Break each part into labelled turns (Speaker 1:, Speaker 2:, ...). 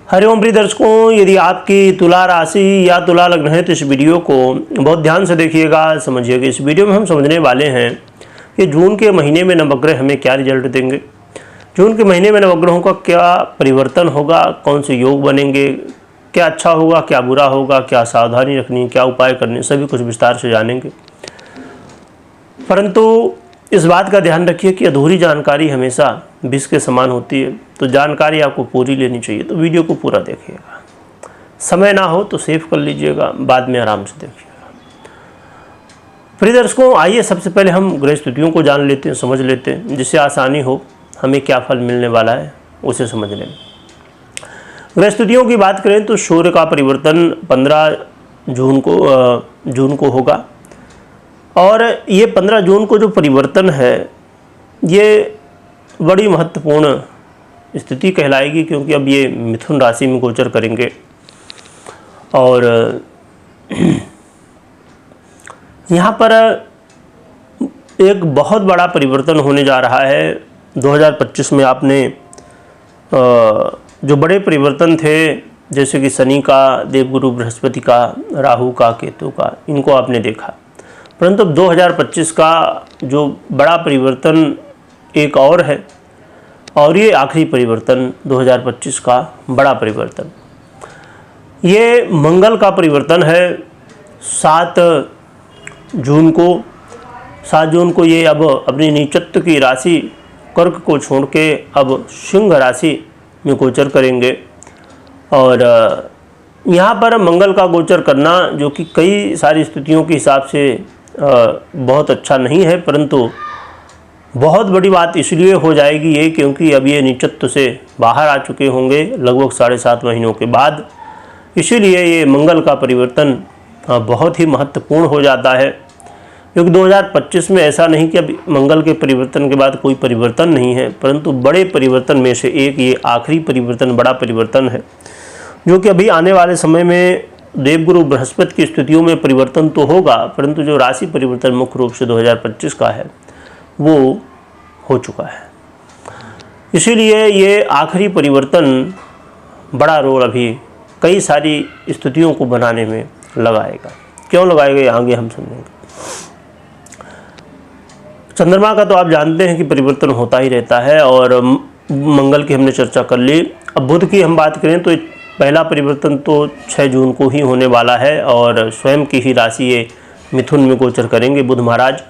Speaker 1: हरिओम प्रिय दर्शकों, यदि आपकी तुला राशि या तुला लग्न है तो इस वीडियो को बहुत ध्यान से देखिएगा, समझिएगा। इस वीडियो में हम समझने वाले हैं कि जून के महीने में नवग्रह हमें क्या रिजल्ट देंगे, जून के महीने में नवग्रहों का क्या परिवर्तन होगा, कौन से योग बनेंगे, क्या अच्छा होगा, क्या बुरा होगा, क्या सावधानी रखनी, क्या उपाय करने, सभी कुछ विस्तार से जानेंगे। परंतु इस बात का ध्यान रखिए कि अधूरी जानकारी हमेशा विष के समान होती है, तो जानकारी आपको पूरी लेनी चाहिए। तो वीडियो को पूरा देखिएगा, समय ना हो तो सेव कर लीजिएगा, बाद में आराम से देखिएगा। प्रिय दर्शकों, आइए सबसे पहले हम ग्रह स्थितियों को जान लेते हैं, समझ लेते हैं, जिससे आसानी हो हमें क्या फल मिलने वाला है उसे समझ लें। ग्रह स्थितियों की बात करें तो सूर्य का परिवर्तन 15 जून को होगा, और ये 15 जून को जो परिवर्तन है ये बड़ी महत्वपूर्ण स्थिति कहलाएगी, क्योंकि अब ये मिथुन राशि में गोचर करेंगे। और यहाँ पर एक बहुत बड़ा परिवर्तन होने जा रहा है। 2025 में आपने जो बड़े परिवर्तन थे, जैसे कि शनि का, देवगुरु बृहस्पति का, राहु का, केतु का, इनको आपने देखा। परंतु अब 2025 का जो बड़ा परिवर्तन एक और है, और ये आखिरी परिवर्तन 2025 का बड़ा परिवर्तन, ये मंगल का परिवर्तन है। 7 जून को ये अब अपनी नीचत्व की राशि कर्क को छोड़ के अब सिंह राशि में गोचर करेंगे। और यहाँ पर मंगल का गोचर करना, जो कि कई सारी स्थितियों के हिसाब से बहुत अच्छा नहीं है, परंतु बहुत बड़ी बात इसलिए हो जाएगी ये, क्योंकि अब ये नीचत्व से बाहर आ चुके होंगे लगभग 7.5 महीनों के बाद। इसीलिए ये मंगल का परिवर्तन बहुत ही महत्वपूर्ण हो जाता है, क्योंकि 2025 में ऐसा नहीं कि अब मंगल के परिवर्तन के बाद कोई परिवर्तन नहीं है, परंतु बड़े परिवर्तन में से एक ये आखिरी परिवर्तन बड़ा परिवर्तन है, जो कि अभी आने वाले समय में देवगुरु बृहस्पति की स्थितियों में परिवर्तन तो होगा, परंतु जो राशि परिवर्तन मुख्य रूप से 2025 का है वो हो चुका है। इसीलिए ये आखिरी परिवर्तन बड़ा रोल अभी कई सारी स्थितियों को बनाने में लगाएगा। क्यों लगाएगा आगे हम समझेंगे। चंद्रमा का तो आप जानते हैं कि परिवर्तन होता ही रहता है, और मंगल की हमने चर्चा कर ली। अब बुध की हम बात करें तो पहला परिवर्तन तो 6 जून को ही होने वाला है, और स्वयं की ही राशि ये मिथुन में गोचर करेंगे बुध महाराज।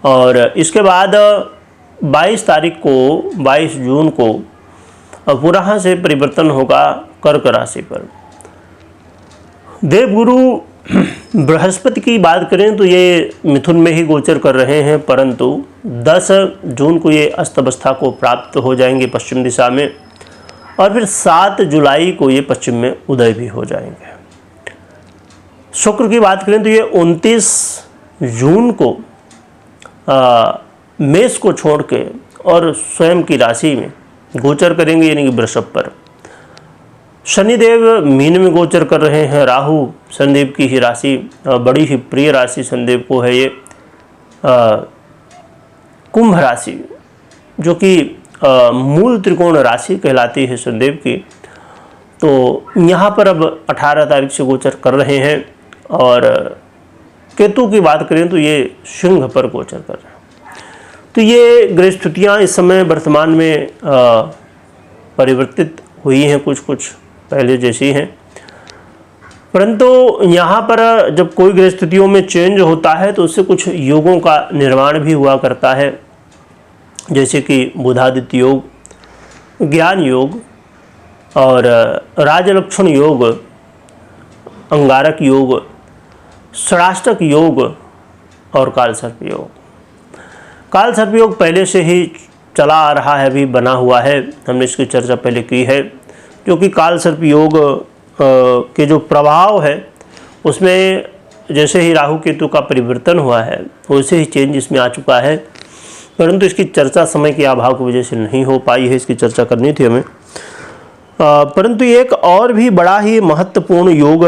Speaker 1: और इसके बाद 22 जून को पुनः से परिवर्तन होगा कर्क राशि पर। देवगुरु बृहस्पति की बात करें तो ये मिथुन में ही गोचर कर रहे हैं, परंतु 10 जून को ये अस्त अवस्था को प्राप्त हो जाएंगे पश्चिम दिशा में, और फिर 7 जुलाई को ये पश्चिम में उदय भी हो जाएंगे। शुक्र की बात करें तो ये 29 जून को मेष को छोड़ के और स्वयं की राशि में गोचर करेंगे, यानी कि वृषभ पर। शनिदेव मीन में गोचर कर रहे हैं। राहु शनिदेव की ही राशि, बड़ी ही प्रिय राशि शनिदेव को है ये कुंभ राशि, जो कि मूल त्रिकोण राशि कहलाती है शनिदेव की। तो यहाँ पर अब 18 तारीख से गोचर कर रहे हैं। और केतु की बात करें तो ये सिंह पर गोचर कर रहे हैं। तो ये ग्रह स्थितियाँ इस समय वर्तमान में परिवर्तित हुई हैं, कुछ पहले जैसी हैं। परंतु यहाँ पर जब कोई ग्रह स्थितियों में चेंज होता है तो उससे कुछ योगों का निर्माण भी हुआ करता है, जैसे कि बुधादित्य योग, ज्ञान योग, और राजलक्षण योग, अंगारक योग, षडाष्टक योग और कालसर्प योग। कालसर्प योग पहले से ही चला आ रहा है, अभी बना हुआ है, हमने इसकी चर्चा पहले की है। जो कि कालसर्प योग के जो प्रभाव है उसमें जैसे ही राहु केतु का परिवर्तन हुआ है वैसे ही चेंज इसमें आ चुका है, परंतु इसकी चर्चा समय के अभाव की वजह से नहीं हो पाई है। इसकी चर्चा करनी थी हमें। परंतु एक और भी बड़ा ही महत्वपूर्ण योग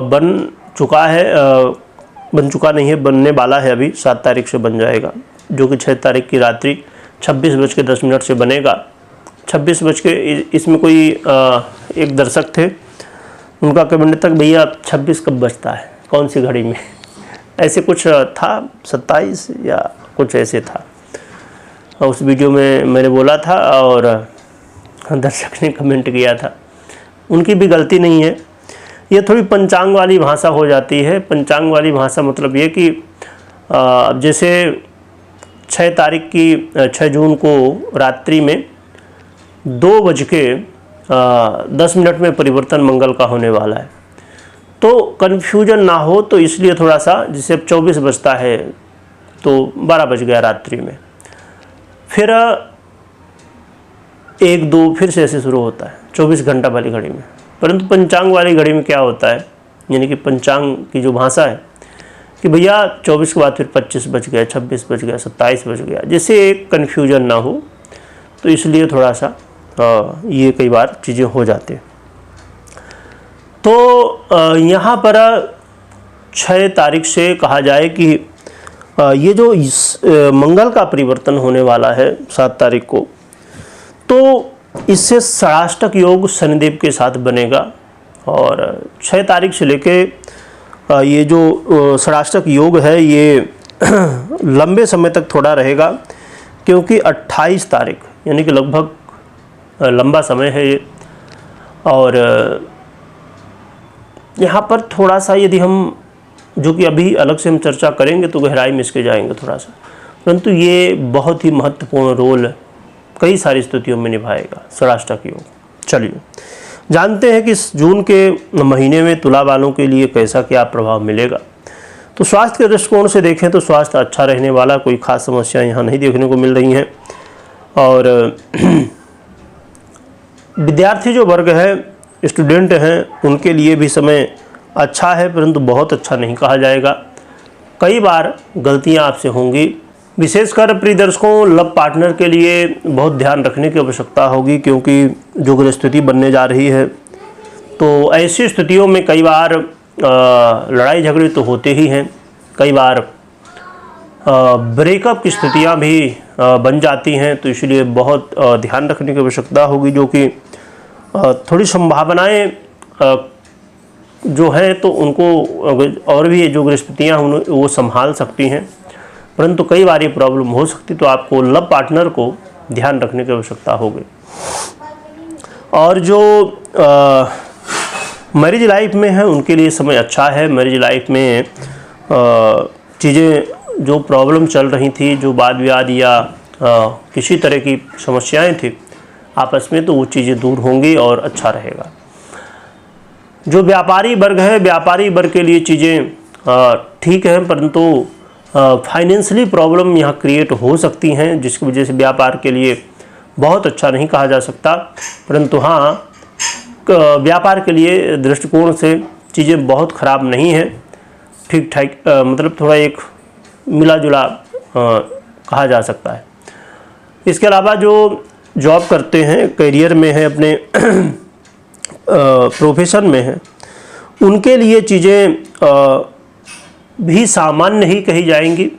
Speaker 1: बन चुका नहीं है, बनने वाला है, अभी 7 तारीख से बन जाएगा, जो कि 6 तारीख की रात्रि 26:10 से बनेगा। 26 बज के, इसमें कोई एक दर्शक थे, उनका कमेंट तक, भैया 26 कब बजता है, कौन सी घड़ी में, ऐसे कुछ था, 27 या कुछ ऐसे था। उस वीडियो में मैंने बोला था और दर्शक ने कमेंट किया था। उनकी भी गलती नहीं है, ये थोड़ी पंचांग वाली भाषा हो जाती है। पंचांग वाली भाषा मतलब ये कि जैसे 6 जून को रात्रि में 2:10 में परिवर्तन मंगल का होने वाला है, तो कन्फ्यूजन ना हो, तो इसलिए थोड़ा सा, जैसे अब 24 बजता है तो 12 बज गया रात्रि में, फिर 1-2 फिर से ऐसे शुरू होता है 24 घंटा वाली घड़ी में। परंतु पंचांग वाली घड़ी में क्या होता है, यानी कि पंचांग की जो भाषा है कि भैया 24 के बाद फिर 25 बज गया, 26 बज गया, 27 बज गया, जिससे एक कन्फ्यूजन ना हो, तो इसलिए थोड़ा सा ये कई बार चीज़ें हो जाती हैं। तो यहाँ पर 6 तारीख से कहा जाए कि ये जो मंगल का परिवर्तन होने वाला है 7 तारीख को, तो इससे षडाष्टक योग शनिदेव के साथ बनेगा। और 6 तारीख से लेके ये जो षडाष्टक योग है ये लंबे समय तक थोड़ा रहेगा, क्योंकि 28 तारीख यानी कि लगभग लंबा समय है ये। और यहाँ पर थोड़ा सा यदि हम, जो कि अभी अलग से हम चर्चा करेंगे तो गहराई में इसके जाएंगे थोड़ा सा, परंतु ये बहुत ही महत्वपूर्ण रोल कई सारी स्थितियों में निभाएगा षडाष्टक योग। चलिए जानते हैं कि इस जून के महीने में तुला वालों के लिए कैसा क्या प्रभाव मिलेगा। तो स्वास्थ्य के दृष्टिकोण से देखें तो स्वास्थ्य अच्छा रहने वाला, कोई खास समस्या यहाँ नहीं देखने को मिल रही हैं। और विद्यार्थी जो वर्ग है, स्टूडेंट हैं, उनके लिए भी समय अच्छा है, परंतु बहुत अच्छा नहीं कहा जाएगा। कई बार गलतियां आपसे होंगी। विशेषकर प्रिय दर्शकों, लव पार्टनर के लिए बहुत ध्यान रखने की आवश्यकता होगी, क्योंकि जो ग्रहस्थिति बनने जा रही है, तो ऐसी स्थितियों में कई बार लड़ाई झगड़े तो होते ही हैं, कई बार ब्रेकअप की स्थितियां भी बन जाती हैं। तो इसलिए बहुत ध्यान रखने की आवश्यकता होगी, जो कि थोड़ी संभावनाएं जो हैं तो उनको और भी जो गृहस्थितियाँ वो संभाल सकती हैं, परंतु कई बार ये प्रॉब्लम हो सकती, तो आपको लव पार्टनर को ध्यान रखने की आवश्यकता होगी। और जो मैरिज लाइफ में है उनके लिए समय अच्छा है। मैरिज लाइफ में चीज़ें जो प्रॉब्लम चल रही थी, जो वाद विवाद या किसी तरह की समस्याएं थी आपस में, तो वो चीज़ें दूर होंगी और अच्छा रहेगा। जो व्यापारी वर्ग है, व्यापारी वर्ग के लिए चीज़ें ठीक हैं, परंतु फाइनेंशियली प्रॉब्लम यहाँ क्रिएट हो सकती हैं, जिसकी वजह से व्यापार के लिए बहुत अच्छा नहीं कहा जा सकता। परंतु हाँ, व्यापार के लिए दृष्टिकोण से चीज़ें बहुत ख़राब नहीं हैं, ठीक ठाक, मतलब थोड़ा एक मिला जुला कहा जा सकता है। इसके अलावा जो जॉब करते हैं, करियर में है, अपने प्रोफेशन में है, उनके लिए चीज़ें भी सामान्य ही कही जाएंगी।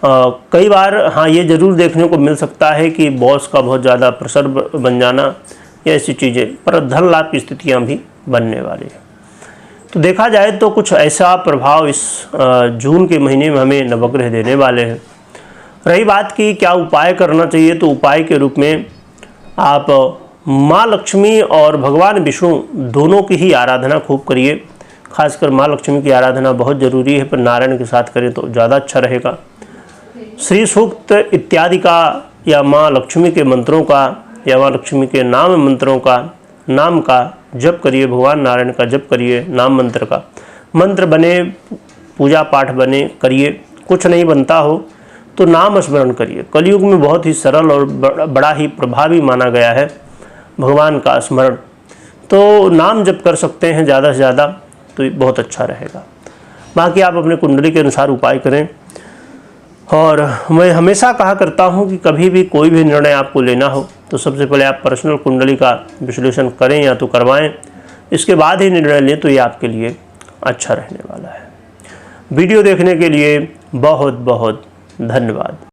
Speaker 1: कई बार हाँ ये ज़रूर देखने को मिल सकता है कि बॉस का बहुत ज़्यादा प्रेशर बन जाना या ऐसी चीज़ें, पर धन लाभ की स्थितियाँ भी बनने वाली है। तो देखा जाए तो कुछ ऐसा प्रभाव इस जून के महीने में हमें नवग्रह देने वाले हैं। रही बात की क्या उपाय करना चाहिए, तो उपाय के रूप में आप माँ लक्ष्मी और भगवान विष्णु दोनों की ही आराधना खूब करिए। खासकर माँ लक्ष्मी की आराधना बहुत ज़रूरी है, पर नारायण के साथ करें तो ज़्यादा अच्छा रहेगा। श्री सूक्त इत्यादि का या माँ लक्ष्मी के मंत्रों का या माँ लक्ष्मी के नाम मंत्रों का नाम का जप करिए, भगवान नारायण का जप करिए, नाम मंत्र का मंत्र बने, पूजा पाठ बने करिए। कुछ नहीं बनता हो तो नाम स्मरण करिए। कलयुग में बहुत ही सरल और बड़ा ही प्रभावी माना गया है भगवान का स्मरण। तो नाम जप कर सकते हैं ज़्यादा से ज़्यादा, तो बहुत अच्छा रहेगा। बाकी आप अपने कुंडली के अनुसार उपाय करें। और मैं हमेशा कहा करता हूं कि कभी भी कोई भी निर्णय आपको लेना हो तो सबसे पहले आप पर्सनल कुंडली का विश्लेषण करें या तो करवाएं, इसके बाद ही निर्णय लें, तो ये आपके लिए अच्छा रहने वाला है। वीडियो देखने के लिए बहुत बहुत धन्यवाद।